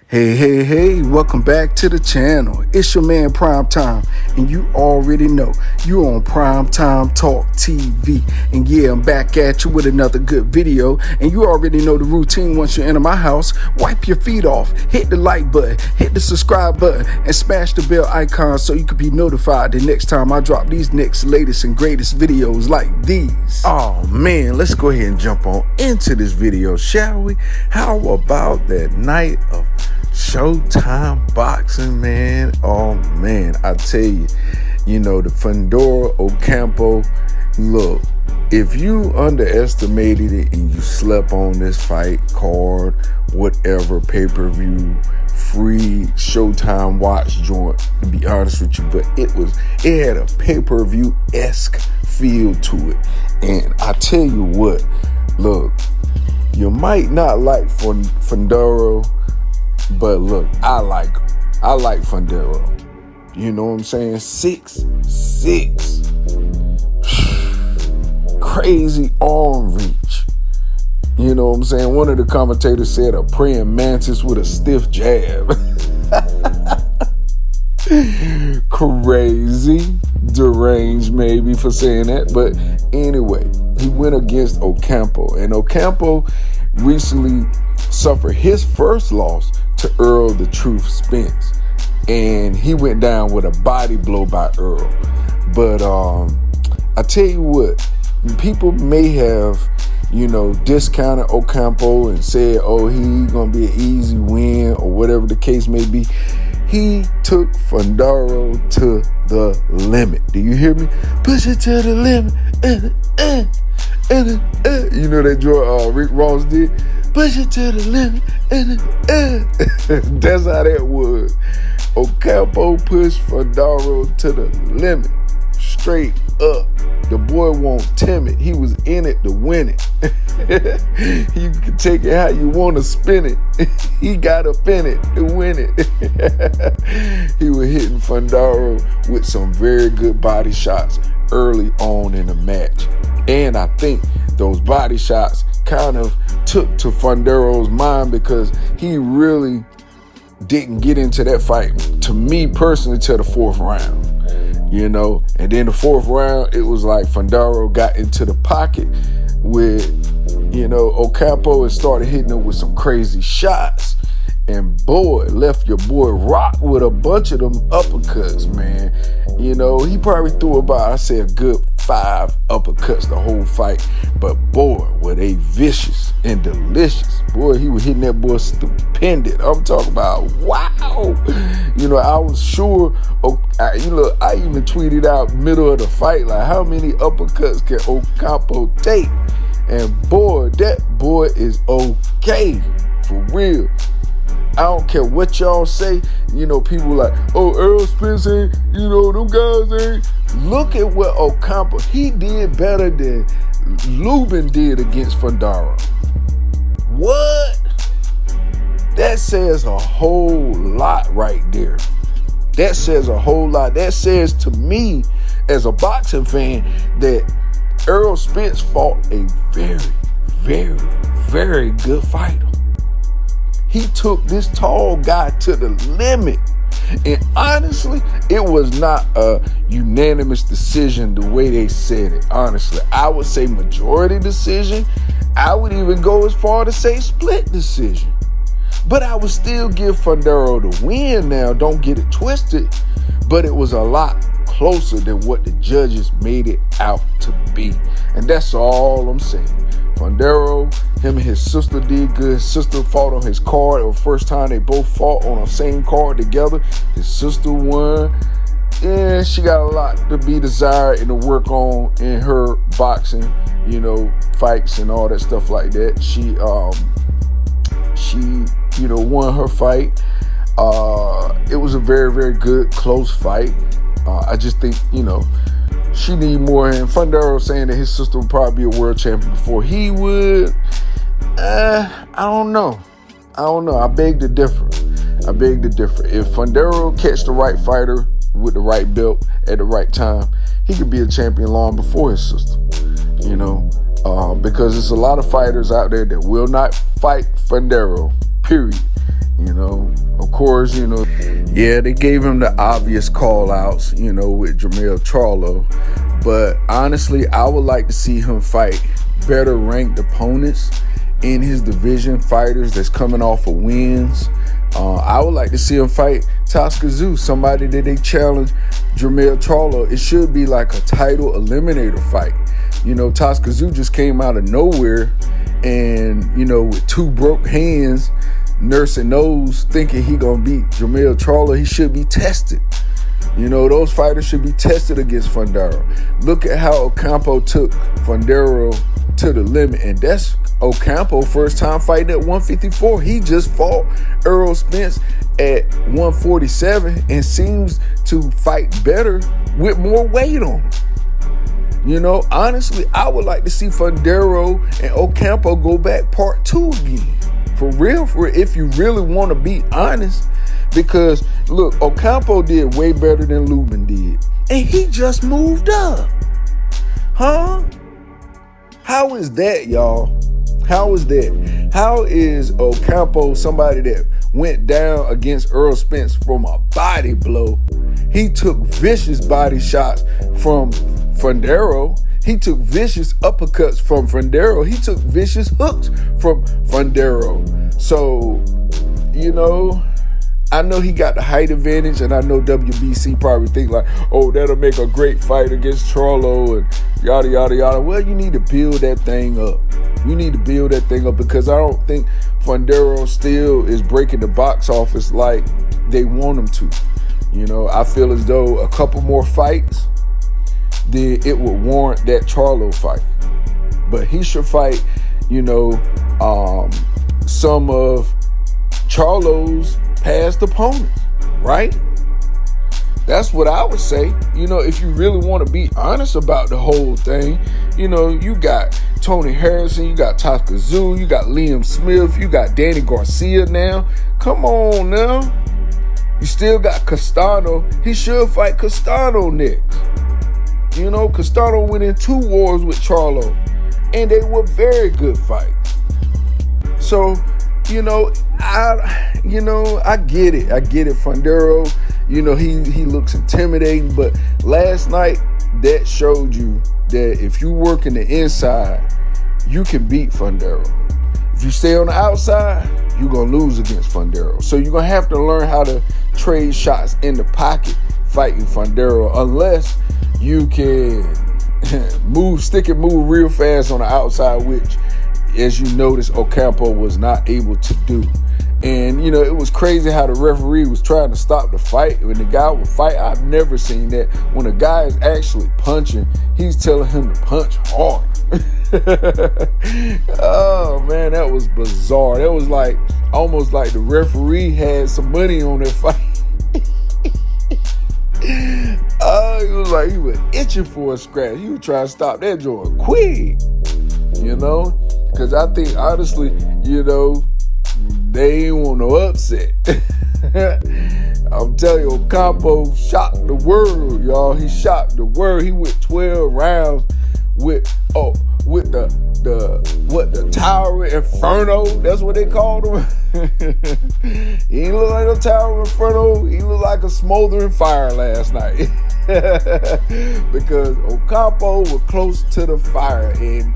Hey, welcome back to the channel. It's your man Primetime, and you already know you're on Primetime Talk TV. And yeah, I'm back at you with another good video, and you already know the routine. Once you enter my house, wipe your feet off, hit the like button, hit the subscribe button, and smash the bell icon so you can be notified the next time I drop these next latest and greatest videos like these. Oh man, let's go ahead and jump on into this video, shall we? How about that night of Showtime boxing, man? Oh man, I tell you, the Fundora Ocampo, look, if you underestimated it and you slept on this fight card, whatever, pay-per-view, free Showtime watch joint, to be honest with you, but it had a pay-per-view-esque feel to it. And I tell you what, look, you might not like Fundora, but look, I like Fundora. You know what I'm saying? 6'6". Crazy arm reach. You know what I'm saying? One of the commentators said a praying mantis with a stiff jab. Crazy, deranged maybe for saying that. But anyway, he went against Ocampo. And Ocampo recently suffered his first loss to Earl the Truth Spence, and he went down with a body blow by Earl. But I tell you what, people may have discounted Ocampo and said, oh, he's gonna be an easy win or whatever the case may be. He took Fundora to the limit. Do you hear me? Push it to the limit. You know that joint Rick Ross did? Push it to the limit. That's how that was. Ocampo pushed Fundora to the limit. Straight up. The boy wasn't timid. He was in it to win it. You can take it how you want to spin it. He got up in it to win it. He was hitting Fundora with some very good body shots early on in the match. And I think those body shots kind of took to Fundora's mind, because he really didn't get into that fight, to me personally, till the fourth round. And then the fourth round, it was like Fundora got into the pocket with, Ocampo, and started hitting him with some crazy shots. And boy, left your boy rock with a bunch of them uppercuts, man. He probably threw about, I say, a good 5 uppercuts the whole fight. But boy, were they vicious and delicious. Boy, he was hitting that boy stupendous. I'm talking about, wow. I was sure, I even tweeted out middle of the fight, like, how many uppercuts can Ocampo take? And boy, that boy is okay, for real. I don't care what y'all say. People like, oh, Earl Spence ain't, them guys ain't. Look at what Ocampo, he did better than Lubin did against Fundora. What? That says a whole lot right there. That says a whole lot. That says to me, as a boxing fan, that Earl Spence fought a very, very, very good fighter. He took this tall guy to the limit. And honestly, it was not a unanimous decision the way they said it. Honestly, I would say majority decision. I would even go as far to say split decision. But I would still give Fundora the win now. Don't get it twisted. But it was a lot closer than what the judges made it out to be. And that's all I'm saying. Fundora, him and his sister did good. His sister fought on his card. It was the first time they both fought on the same card together. His sister won. And she got a lot to be desired and to work on in her boxing, fights and all that stuff like that. She won her fight. It was a very, very good, close fight. I just think, she need more. And Fundora saying that his sister would probably be a world champion before he would. I don't know. I beg to differ. If Fundora catch the right fighter with the right belt at the right time, he could be a champion long before his sister. because there's a lot of fighters out there that will not fight Fundora, period. Of course, yeah, they gave him the obvious call outs, with Charlo. But honestly, I would like to see him fight better ranked opponents in his division, fighters that's coming off of wins. I would like to see him fight Tzu, somebody that they challenge Charlo. It should be like a title eliminator fight. Tzu just came out of nowhere and, with 2 broke hands, nursing nose, thinking he gonna beat Charlo. He should be tested. Those fighters should be tested against Fundora. Look at how Ocampo took Fundora to the limit, and that's Ocampo first time fighting at 154. He just fought Errol Spence at 147 and seems to fight better with more weight on him. Honestly, I would like to see Fundora and Ocampo go back part 2 again. For real, if you really want to be honest. Because, look, Ocampo did way better than Lubin did. And he just moved up. Huh? How is that, y'all? How is that? How is Ocampo somebody that went down against Errol Spence from a body blow? He took vicious body shots from Fundora. He took vicious uppercuts from Fundora. He took vicious hooks from Fundora. So, I know he got the height advantage, and I know WBC probably think like, oh, that'll make a great fight against Charlo and yada, yada, yada. Well, you need to build that thing up. You need to build that thing up because I don't think Fundora still is breaking the box office like they want him to. I feel as though a couple more fights, then it would warrant that Charlo fight. But he should fight, some of Charlo's past opponents, right? That's what I would say. If you really want to be honest about the whole thing, you got Tony Harrison, you got Tzu, you got Liam Smith, you got Danny Garcia now. Come on now. You still got Castano. He should fight Castano next. Castano went in 2 wars with Charlo, and they were very good fights. So, I get it. Fundora, he looks intimidating, but last night that showed you that if you work in the inside, you can beat Fundora. If you stay on the outside, you're going to lose against Fundora. So you're going to have to learn how to trade shots in the pocket fighting Fundora, unless you can stick and move real fast on the outside, which, as you notice, Ocampo was not able to do. And, it was crazy how the referee was trying to stop the fight when the guy would fight. I've never seen that. When a guy is actually punching, he's telling him to punch hard. Oh, man, that was bizarre. That was almost like the referee had some money on that fight. It was like he was itching for a scratch. He was trying to stop that joint quick, because I think, honestly, they ain't want no upset. I'm telling you, Ocampo shocked the world, y'all. He shocked the world. He went 12 rounds with the Tower Inferno. That's what they called him. He ain't look like no Tower Inferno. He looked like a smoldering fire last night. Because Ocampo was close to the fire, and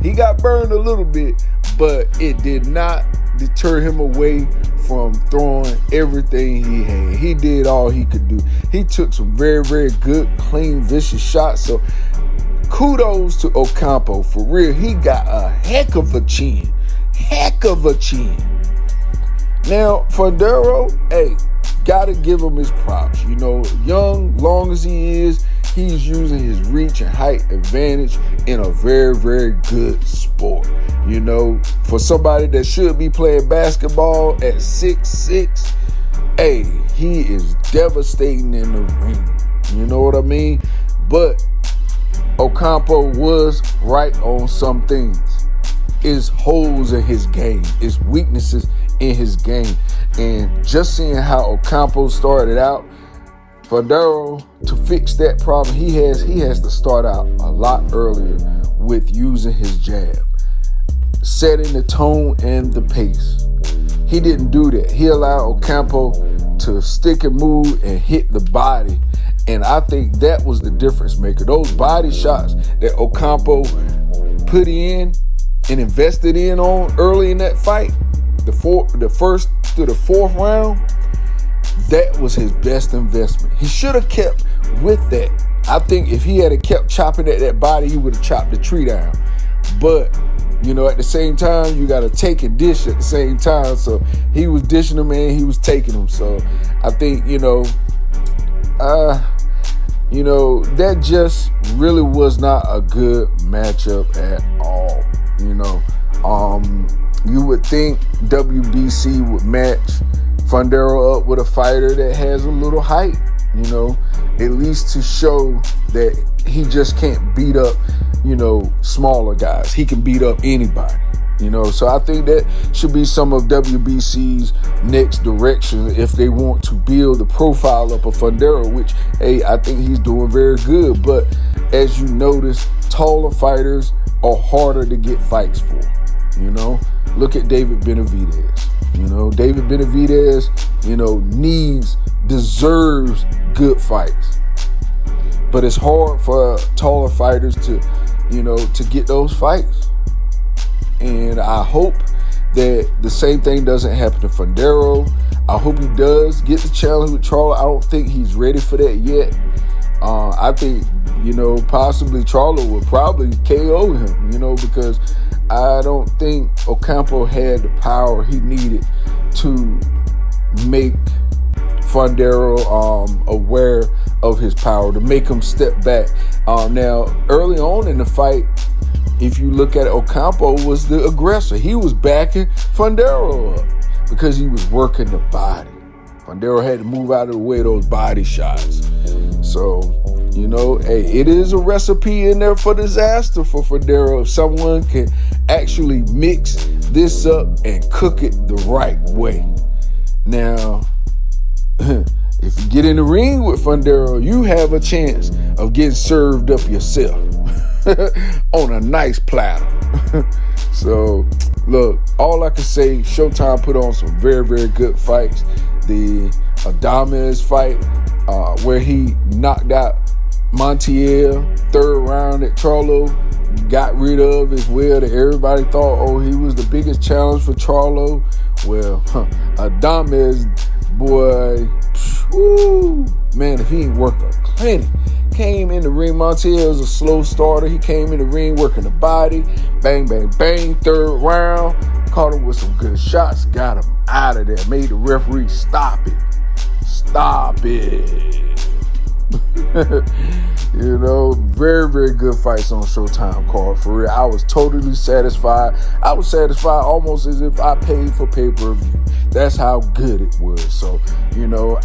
he got burned a little bit, but it did not deter him away from throwing everything he had. He did all he could do. He took some very, very good, clean, vicious shots. So kudos to Ocampo. For real, he got a heck of a chin. Heck of a chin. Now, Fundora, hey, gotta give him his props. Young, long as he is, he's using his reach and height advantage in a very, very good sport. For somebody that should be playing basketball at 6'6", hey, he is devastating in the ring. You know what I mean? But Ocampo was right on some things. It's holes in his game. It's weaknesses in his game. And just seeing how Ocampo started out, Fundora, to fix that problem, he has to start out a lot earlier with using his jab, setting the tone and the pace. He didn't do that. He allowed Ocampo to stick and move and hit the body. And I think that was the difference maker. Those body shots that Ocampo put in and invested in on early in that fight, the first to the fourth round, that was his best investment. He should have kept with that. I think if he had kept chopping at that body, he would have chopped the tree down. But, you know, at the same time, you got to take and dish at the same time. So he was dishing them and he was taking them. So I think, that just really was not a good matchup at all. You would think WBC would match Fundora up with a fighter that has a little height, at least to show that he just can't beat up, smaller guys. He can beat up anybody, So I think that should be some of WBC's next direction if they want to build the profile up of Fundora, which, hey, I think he's doing very good. But as you notice, taller fighters are harder to get fights for, Look at David Benavidez. David Benavidez, deserves good fights. But it's hard for taller fighters to get those fights. And I hope that the same thing doesn't happen to Fundora. I hope he does get the challenge with Charlo. I don't think he's ready for that yet. I think, possibly Charlo would probably KO him, because I don't think Ocampo had the power he needed to make Fundora aware of his power, to make him step back. Now, early on in the fight, if you look at it, Ocampo was the aggressor. He was backing Fundora up because he was working the body. Fundora had to move out of the way of those body shots. So, hey, it is a recipe in there for disaster for Fundora if someone can actually mix this up and cook it the right way. Now, if you get in the ring with Fundora, you have a chance of getting served up yourself on a nice platter. So, look, all I can say, Showtime put on some very, very good fights. The Adames fight, where he knocked out Montiel, third round at Charlo, got rid of as well, that everybody thought, he was the biggest challenge for Charlo. Well, Adames, boy, man, if he ain't worked a clinic. Came in the ring, Montiel was a slow starter. He came in the ring working the body. Bang, bang, bang, third round. Caught him with some good shots. Got him out of there. Made the referee stop it. Stop it. Very, very good fights on Showtime card. For real, I was totally satisfied. I was satisfied almost as if I paid for pay-per-view. That's how good it was. So,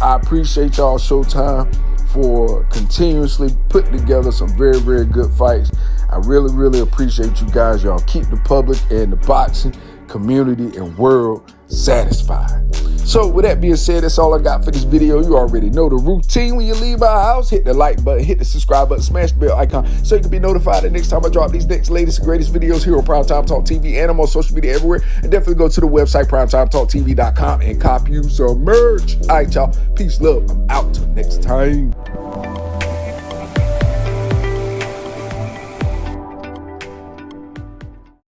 I appreciate y'all, Showtime, for continuously putting together some very, very good fights. I really, really appreciate you guys. Y'all keep the public and the boxing community and world satisfied. So with that being said, that's all I got for this video. You already know the routine. When you leave my house, hit the like button, hit the subscribe button, smash the bell icon so you can be notified the next time I drop these next latest and greatest videos here on Primetime Talk TV and I'm on social media everywhere. And definitely go to the website primetimetalktv.com and cop you some merch. All right, y'all. Peace, love. I'm out till next time.